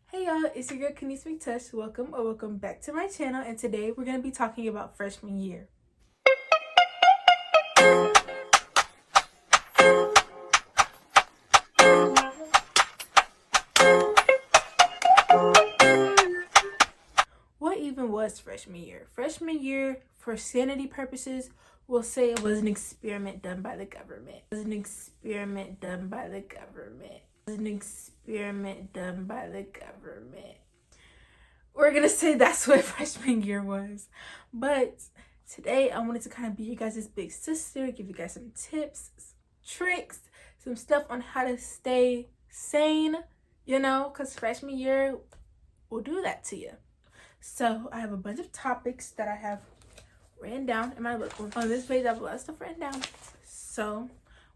Hey y'all, it's your girl Kenise McTush. Welcome back to my channel, and today we're going to be talking about freshman year. What even was freshman year? Freshman year, for sanity purposes, we'll say it was an experiment done by the government. It was an experiment done by the government. It was an experiment done by the government. We're gonna say that's what freshman year was. But today I wanted to kind of be you guys' big sister, give you guys some tips, tricks, some stuff on how to stay sane, because freshman year will do that to you. So I have a bunch of topics that I have written down in my book. On this page I have a lot of stuff written down. So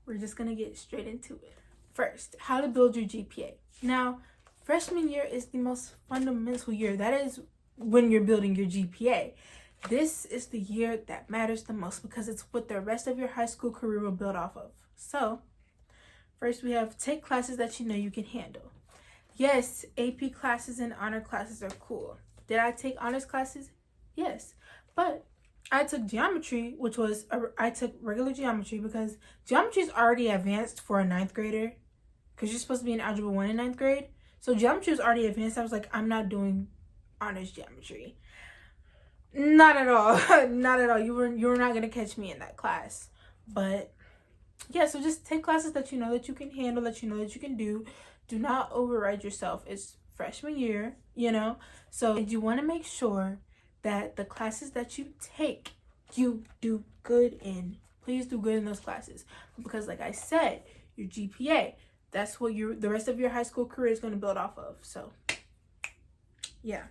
we're just gonna get straight into it. First, how to build your GPA. Now, freshman year is the most fundamental year. That is when you're building your GPA. This is the year that matters the most because it's what the rest of your high school career will build off of. So, first we have take classes that you know you can handle. Yes, AP classes and honor classes are cool. Did I take honors classes? Yes, but I took geometry, I took regular geometry because geometry is already advanced for a 9th grader because you're supposed to be in Algebra 1 in 9th grade. So geometry was already advanced. I was like, I'm not doing honors geometry. Not at all. Not at all. You were not going to catch me in that class. But yeah, so just take classes that you know that you can handle, that you know that you can do. Do not override yourself. It's freshman year, So you want to make sure that the classes that you take, you do good in. Please do good in those classes. Because like I said, your GPA, that's what the rest of your high school career is going to build off of. So yeah,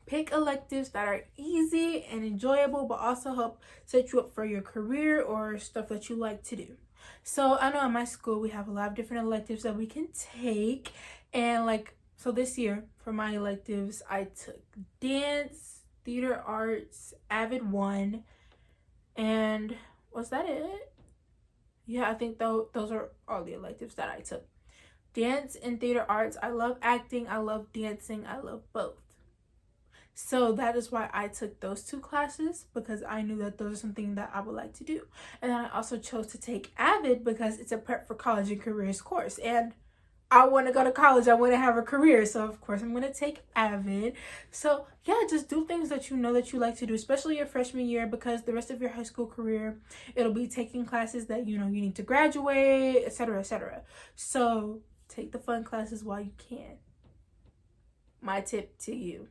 pick electives that are easy and enjoyable, but also help set you up for your career or stuff that you like to do. So I know in my school we have a lot of different electives that we can take, and so this year for my electives I took dance, theater arts, Avid 1, and was that it? Yeah, I think those are all the electives that I took. Dance and theater arts, I love acting, I love dancing, I love both. So that is why I took those 2 classes, because I knew that those are something that I would like to do. And then I also chose to take Avid because it's a prep for college and careers course. And I want to go to college, I want to have a career. So of course I'm going to take Avid. So yeah, just do things that you know that you like to do, especially your freshman year, because the rest of your high school career, it'll be taking classes that you need to graduate, etc., etc. So take the fun classes while you can. My tip to you.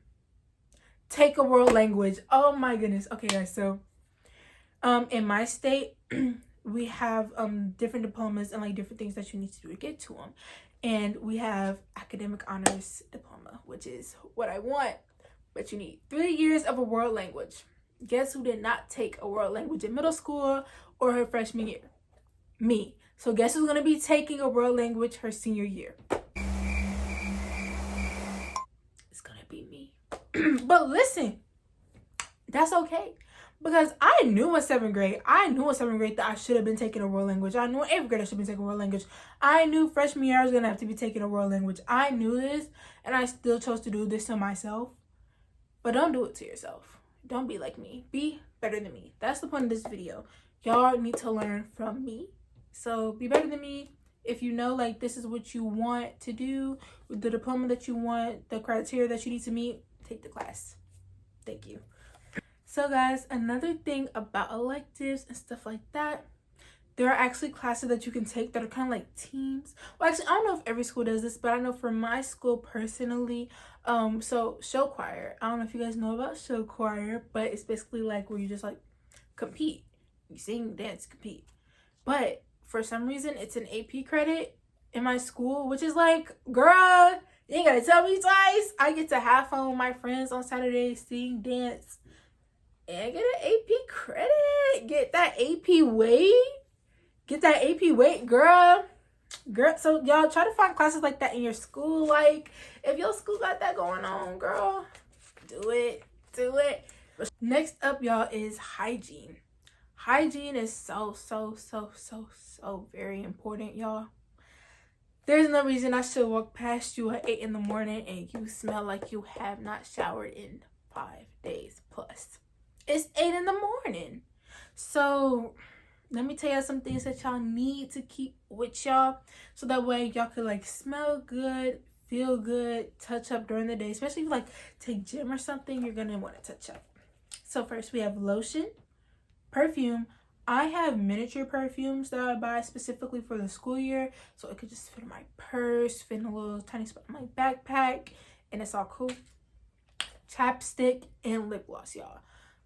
Take a world language. Oh my goodness. Okay, guys. So, in my state, we have different diplomas and different things that you need to do to get to them. And we have academic honors diploma, which is what I want. But you need 3 years of a world language. Guess who did not take a world language in middle school or her freshman year? Me. So guess who's gonna be taking a world language her senior year? It's gonna be me. But listen, that's okay, because I knew in 7th grade that I should have been taking a world language. I knew in 8th grade I should be taking a world language. I knew freshman year I was gonna have to be taking a world language. I knew this, and I still chose to do this to myself. But don't do it to yourself. Don't be like me. Be better than me. That's the point of this video. Y'all need to learn from me. So be better than me. If you know this is what you want to do, the diploma that you want, the criteria that you need to meet, take the class. Thank you. So guys, another thing about electives and stuff like that, there are actually classes that you can take that are kind of like teams. Well, actually, I don't know if every school does this, but I know for my school personally, so show choir. I don't know if you guys know about show choir, but it's basically where you just compete. You sing, dance, compete. But for some reason, it's an AP credit in my school, which is girl, you ain't gotta tell me twice. I get to have fun with my friends on Saturdays, sing, dance, and get an AP credit. Get that AP weight. Get that AP weight, girl. So y'all try to find classes like that in your school. If your school got that going on, girl, do it. Next up, y'all, is hygiene. Hygiene is so very important, y'all. There's no reason I should walk past you at 8 in the morning and you smell like you have not showered in 5 days plus. It's 8 in the morning. So let me tell y'all some things that y'all need to keep with y'all, so that way y'all could like smell good, feel good, touch up during the day. Especially if you like take gym or something, you're gonna want to touch up. So first we have lotion, perfume. I have miniature perfumes that I buy specifically for the school year, so it could just fit in my purse, fit in a little tiny spot in my backpack, and it's all cool. Chapstick and lip gloss, y'all.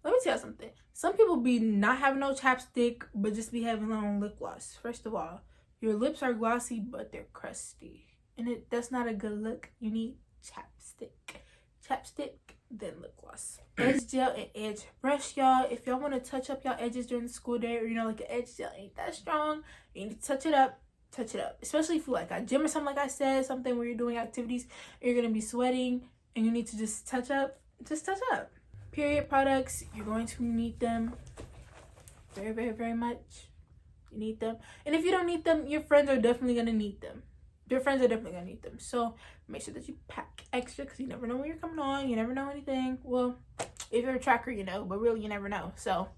Let me tell you something. Some people be not having no chapstick, but just be having their own lip gloss. First of all, your lips are glossy, but they're crusty, and that's not a good look. You need chapstick, then lip gloss. Edge gel and edge brush, y'all. If y'all want to touch up y'all edges during the school day, or like an edge gel ain't that strong, you need to touch it up. Especially if you like a gym or something, like I said, something where you're doing activities, you're gonna be sweating, and you need to just touch up. Period products, you're going to need them very, very, very much. You need them. And if you don't need them, your friends are definitely gonna need them. So make sure that you pack extra, because you never know when you're coming on. You never know anything. Well, if you're a tracker, you know, but really you never know. So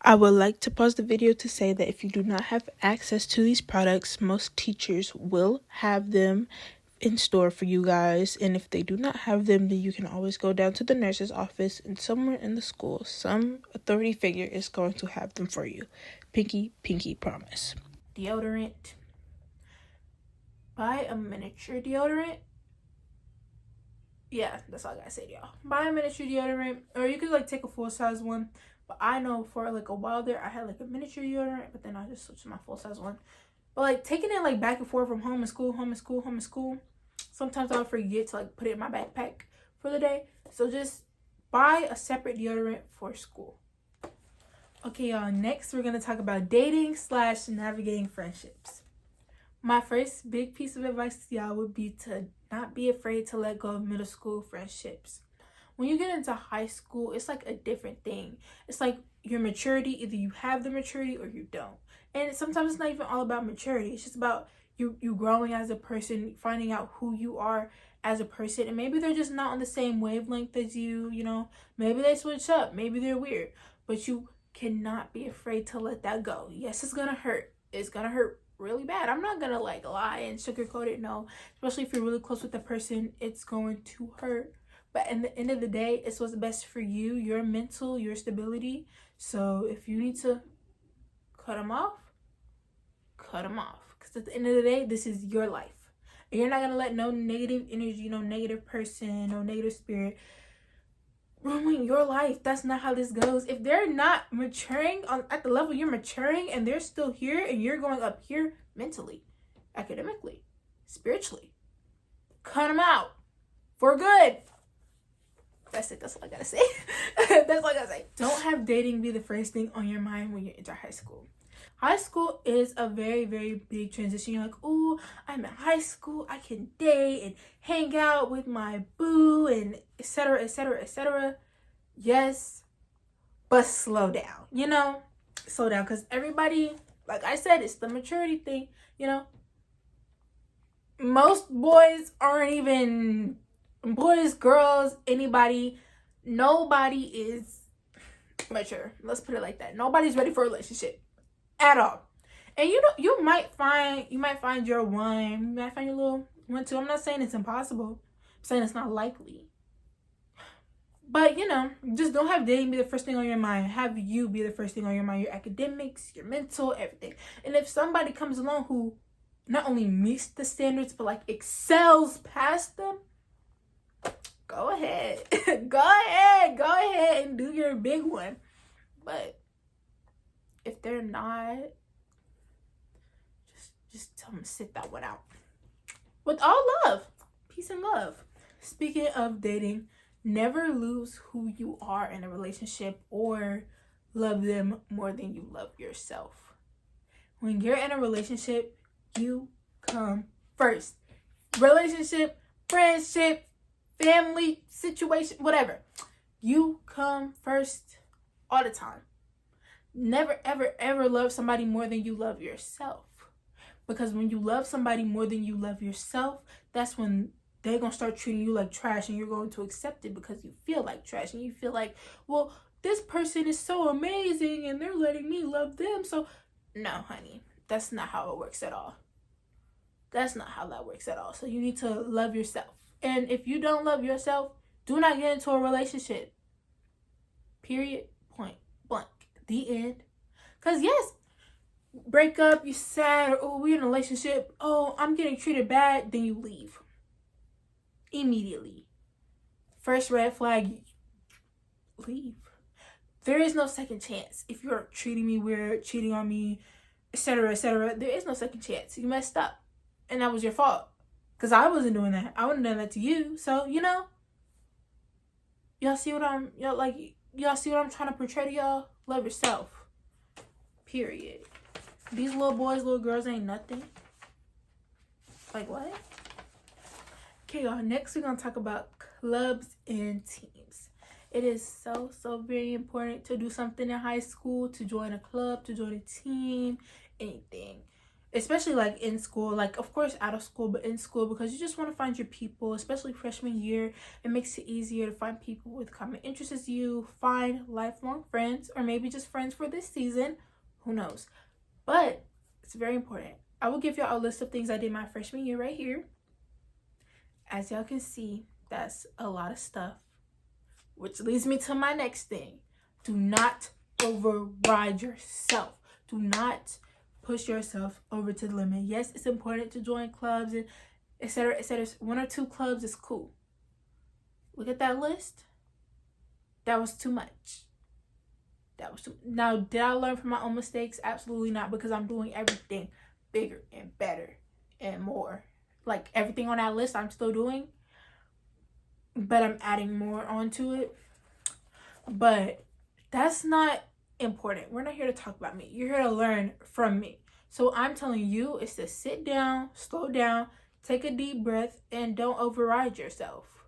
I would like to pause the video to say that if you do not have access to these products, most teachers will have them in store for you guys. And if they do not have them, then you can always go down to the nurse's office, and somewhere in the school, some authority figure is going to have them for you. Pinky promise. Deodorant. Buy a miniature deodorant. Yeah, that's all I gotta say to y'all. Buy a miniature deodorant, or you could like take a full-size one. But I know for like a while there, I had like a miniature deodorant, but then I just switched to my full-size one. But like taking it like back and forth from home and school, sometimes I'll forget to like put it in my backpack for the day. So just buy a separate deodorant for school. Okay, y'all, next we're gonna talk about dating / navigating friendships. My first big piece of advice to y'all would be to not be afraid to let go of middle school friendships. When you get into high school, it's like a different thing. It's like your maturity, either you have the maturity or you don't. And sometimes it's not even all about maturity. It's just about you growing as a person, finding out who you are as a person. And maybe they're just not on the same wavelength as you, you know. Maybe they switch up. Maybe they're weird. But you cannot be afraid to let that go. Yes, it's going to hurt. It's going to hurt really bad. I'm not going to like lie and sugarcoat it. No. Especially if you're really close with the person, it's going to hurt. But at the end of the day, it's what's best for you, your mental, your stability. So if you need to cut them off. Because at the end of the day, this is your life. And you're not going to let no negative energy, no negative person, no negative spirit ruin your life. That's not how this goes. If they're not maturing at the level you're maturing, and they're still here and you're going up here mentally, academically, spiritually, cut them out for good. That's it. That's all I gotta say. Don't have dating be the first thing on your mind when you enter high school. High school is a very, very big transition. You're like, oh, I'm in high school. I can date and hang out with my boo and etc. Yes, but slow down. Slow down, because everybody, like I said, it's the maturity thing. Most boys aren't even boys, girls, anybody. Nobody is mature. Let's put it like that. Nobody's ready for a relationship at all. And you might find your one. You might find your little one too. I'm not saying it's impossible. I'm saying it's not likely. But just don't have dating be the first thing on your mind. Have you be the first thing on your mind. Your academics, your mental, everything. And if somebody comes along who not only meets the standards but like excels past them, go ahead. go ahead and do your big one. But if they're not, just tell them to sit that one out. With all love, peace and love. Speaking of dating, never lose who you are in a relationship or love them more than you love yourself. When you're in a relationship, you come first. Relationship, friendship, family, situation, whatever. You come first all the time. Never, ever, ever love somebody more than you love yourself. Because when you love somebody more than you love yourself, that's when they're going to start treating you like trash, and you're going to accept it because you feel like trash, and you feel like, well, this person is so amazing and they're letting me love them. So no, honey, that's not how it works at all. That's not how that works at all. So you need to love yourself. And if you don't love yourself, do not get into a relationship. Period. Point blank. The end. Because yes, break up, you're sad, or oh, we're in a relationship, oh, I'm getting treated bad, then you leave. Immediately. First red flag, leave. There is no second chance. If you're treating me weird, cheating on me, etc., etc., there is no second chance. You messed up. And that was your fault. Because I wasn't doing that. I wouldn't have done that to you. So, you know, y'all see what I'm trying to portray to y'all? Love yourself. Period. These little boys, little girls ain't nothing. Like what? Okay, y'all. Next, we're going to talk about clubs and teams. It is so very important to do something in high school, to join a club, to join a team, anything. Especially like in school, like of course out of school, but in school, because you just want to find your people, especially freshman year. It makes it easier to find people with common interests as you, find lifelong friends, or maybe just friends for this season. Who knows? But it's very important. I will give y'all a list of things I did my freshman year right here. As y'all can see, that's a lot of stuff. Which leads me to my next thing. Do not override yourself. Do not push yourself over to the limit. Yes, it's important to join clubs and etc., etc. 1 or 2 clubs is cool. Look at that list. That was too much. Now, did I learn from my own mistakes? Absolutely not, because I'm doing everything bigger and better and more. Like everything on that list I'm still doing, but I'm adding more onto it. But that's not important. We're not here to talk about me. You're here to learn from me. So I'm telling you is to sit down, slow down, take a deep breath, and don't override yourself.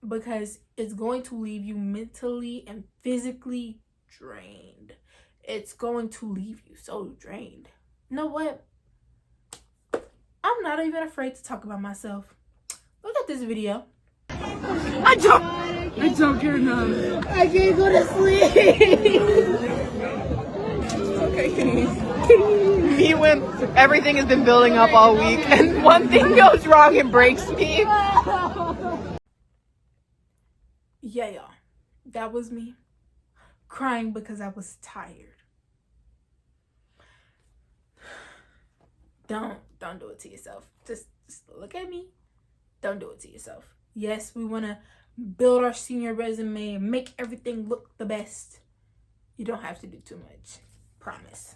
Because it's going to leave you mentally and physically drained. It's going to leave you so drained. You know what? I'm not even afraid to talk about myself. Look at this video. I don't care now. I can't go to sleep. Okay, me when everything has been building up all week and one thing goes wrong and breaks me. Yeah, y'all. That was me crying because I was tired. Don't do it to yourself. Just look at me. Don't do it to yourself. Yes, we want to build our senior resume and make everything look the best. You don't have to do too much. Promise.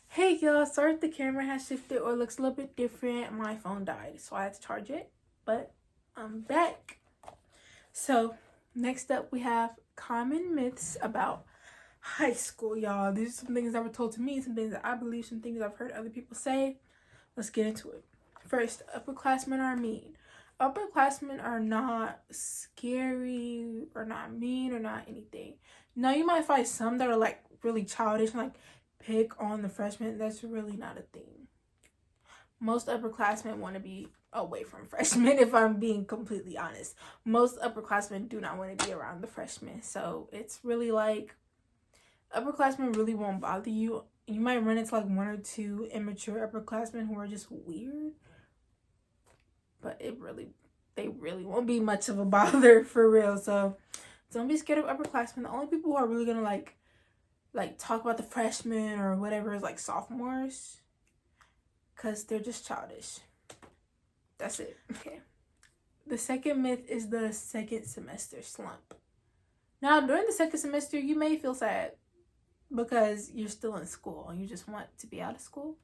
Hey y'all, sorry if the camera has shifted or looks a little bit different. My phone died, so I had to charge it. But I'm back. So next up we have common myths about high school, y'all. These are some things that were told to me, some things that I believe, some things I've heard other people say. Let's get into it. First, upperclassmen are mean. Upperclassmen are not scary or not mean or not anything. Now, you might find some that are like really childish and like pick on the freshmen. That's really not a thing. Most upperclassmen want to be away from freshmen, if I'm being completely honest. Most upperclassmen do not want to be around the freshmen. So it's really like upperclassmen really won't bother you. You might run into like 1 or 2 immature upperclassmen who are just weird. But they really won't be much of a bother for real. So don't be scared of upperclassmen. The only people who are really gonna like talk about the freshmen or whatever is like sophomores, because they're just childish. That's it. Okay. The second myth is the second semester slump. Now, during the second semester, you may feel sad because you're still in school and you just want to be out of school.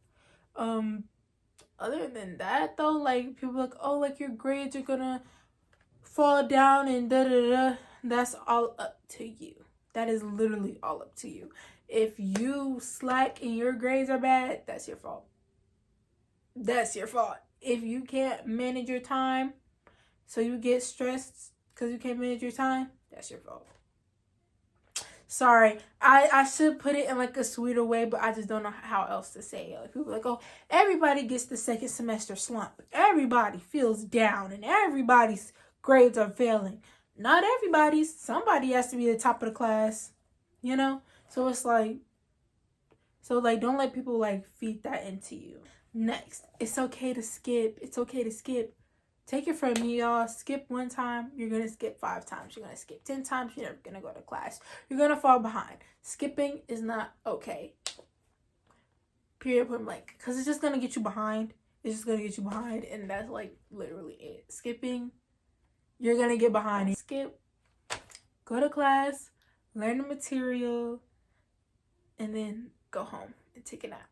Other than that, though, like, people are like, oh, like, your grades are gonna fall down and da-da-da. That's all up to you. That is literally all up to you. If you slack and your grades are bad, that's your fault. That's your fault. If you can't manage your time, so you get stressed because you can't manage your time, that's your fault. Sorry, I should put it in like a sweeter way, but I just don't know how else to say it. Like, people are like, oh, everybody gets the second semester slump. Everybody feels down and everybody's grades are failing. Not everybody's. Somebody has to be the top of the class, you know? So it's like, don't let people like feed that into you. Next, it's okay to skip. It's okay to skip. Take it from me, y'all. Skip one time, you're going to skip 5 times. You're going to skip 10 times, you're never going to go to class. You're going to fall behind. Skipping is not okay. Period, point blank. Because it's just going to get you behind. It's just going to get you behind. And that's like literally it. Skipping, you're going to get behind. Skip, go to class, learn the material, and then go home and take a nap.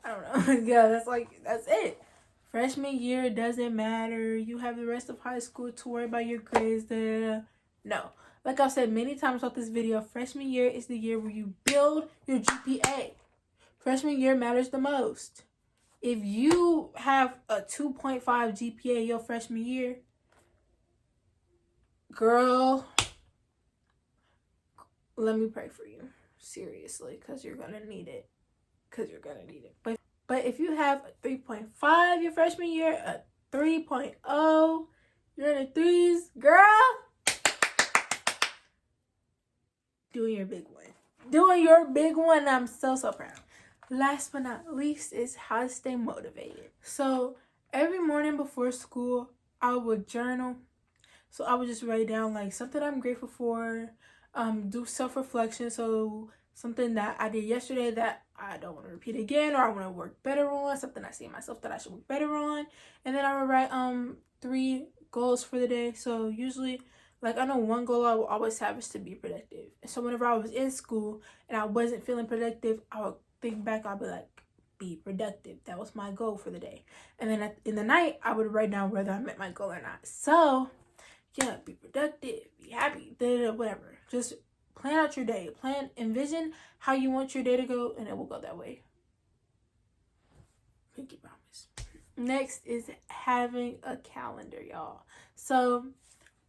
I don't know. Yeah, that's it. Freshman year doesn't matter. You have the rest of high school to worry about your grades. No. Like I've said many times about this video, freshman year is the year where you build your GPA. Freshman year matters the most. If you have a 2.5 GPA your freshman year, girl, let me pray for you. Seriously, because you're going to need it. But if you have a 3.5 your freshman year, a 3.0, you're in the threes, girl, doing your big one. I'm so proud. Last but not least is how to stay motivated. So every morning before school, I would journal. So I would just write down like something I'm grateful for, do self-reflection. So something that I did yesterday that I don't want to repeat again, or I want to work better on, something I see in myself that I should work better on. And then I would write 3 goals for the day. So usually, like, I know one goal I will always have is to be productive. And so whenever I was in school and I wasn't feeling productive, I would think back, I'll be like, be productive. That was my goal for the day. And then in the night, I would write down whether I met my goal or not. So yeah, be productive, be happy, whatever. Just plan out your day. Envision how you want your day to go, and it will go that way. Pinky promise. Next is having a calendar, y'all. So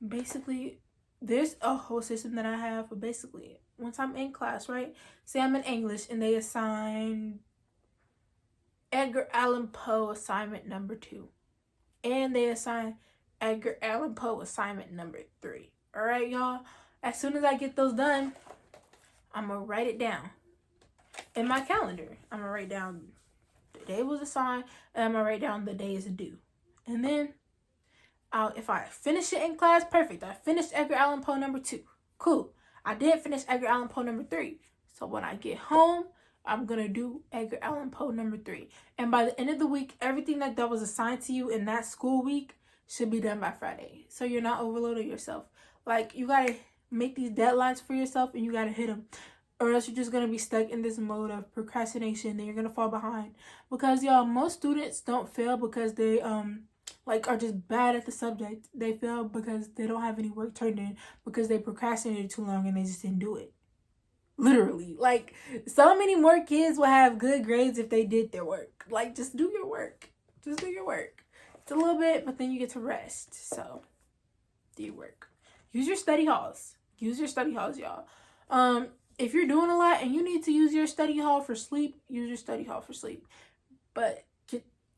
basically, there's a whole system that I have. But basically, once I'm in class, right? Say I'm in English, and they assign Edgar Allan Poe assignment number 2, and they assign Edgar Allan Poe assignment number 3. All right, y'all. As soon as I get those done, I'm going to write it down in my calendar. I'm going to write down the day was assigned, and I'm going to write down the day is due. And then, if I finish it in class, perfect. I finished Edgar Allan Poe number 2. Cool. I did finish Edgar Allan Poe number 3. So when I get home, I'm going to do Edgar Allan Poe number 3. And by the end of the week, everything that was assigned to you in that school week should be done by Friday. So you're not overloading yourself. Like, you got to make these deadlines for yourself, and you got to hit them, or else you're just going to be stuck in this mode of procrastination, and you're going to fall behind. Because y'all, most students don't fail because they are just bad at the subject. They fail because they don't have any work turned in, because they procrastinated too long and they just didn't do it. Literally, like, so many more kids will have good grades if they did their work. Like, just do your work. It's a little bit, but then you get to rest. So do your work. Use your study halls, y'all. If you're doing a lot and you need to use your study hall for sleep, use your study hall for sleep. But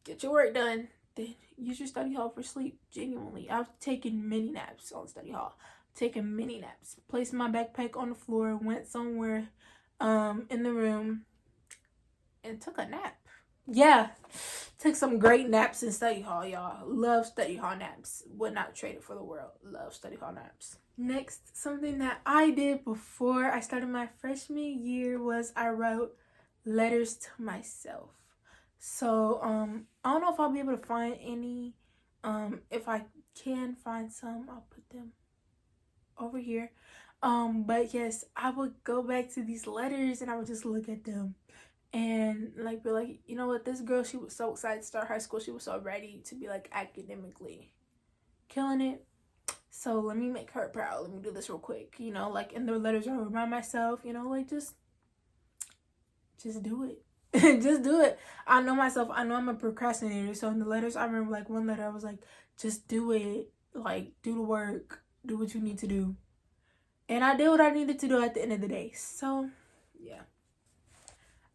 get your work done, then use your study hall for sleep. Genuinely, I've taken many naps on study hall. Placed my backpack on the floor, went somewhere in the room, and took a nap. Yeah, took some great naps in study hall, y'all. Love study hall naps. Would not trade it for the world. Love study hall naps. Next, something that I did before I started my freshman year was I wrote letters to myself. So, I don't know if I'll be able to find any. If I can find some, I'll put them over here. But yes, I would go back to these letters and I would just look at them and like be like, you know what, this girl, she was so excited to start high school. She was so ready to be like academically killing it. So let me make her proud. Let me do this real quick. You know, like in the letters I would remind myself, you know, like just do it. Just do it. I know myself. I know I'm a procrastinator. So in the letters, I remember like one letter I was like, just do it. Like, do the work. Do what you need to do. And I did what I needed to do at the end of the day. So, yeah.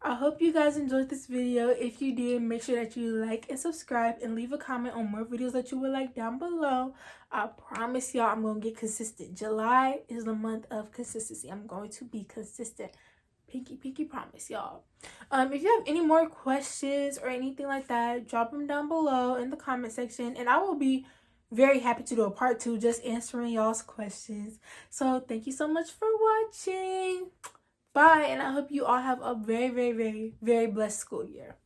I hope you guys enjoyed this video. If you did, make sure that you like and subscribe and leave a comment on more videos that you would like down below. I promise y'all I'm going to get consistent. July is the month of consistency. I'm going to be consistent. Pinky promise, y'all. If you have any more questions or anything like that, drop them down below in the comment section. And I will be very happy to do a part 2 just answering y'all's questions. So thank you so much for watching. Bye, and I hope you all have a very, very, very, very blessed school year.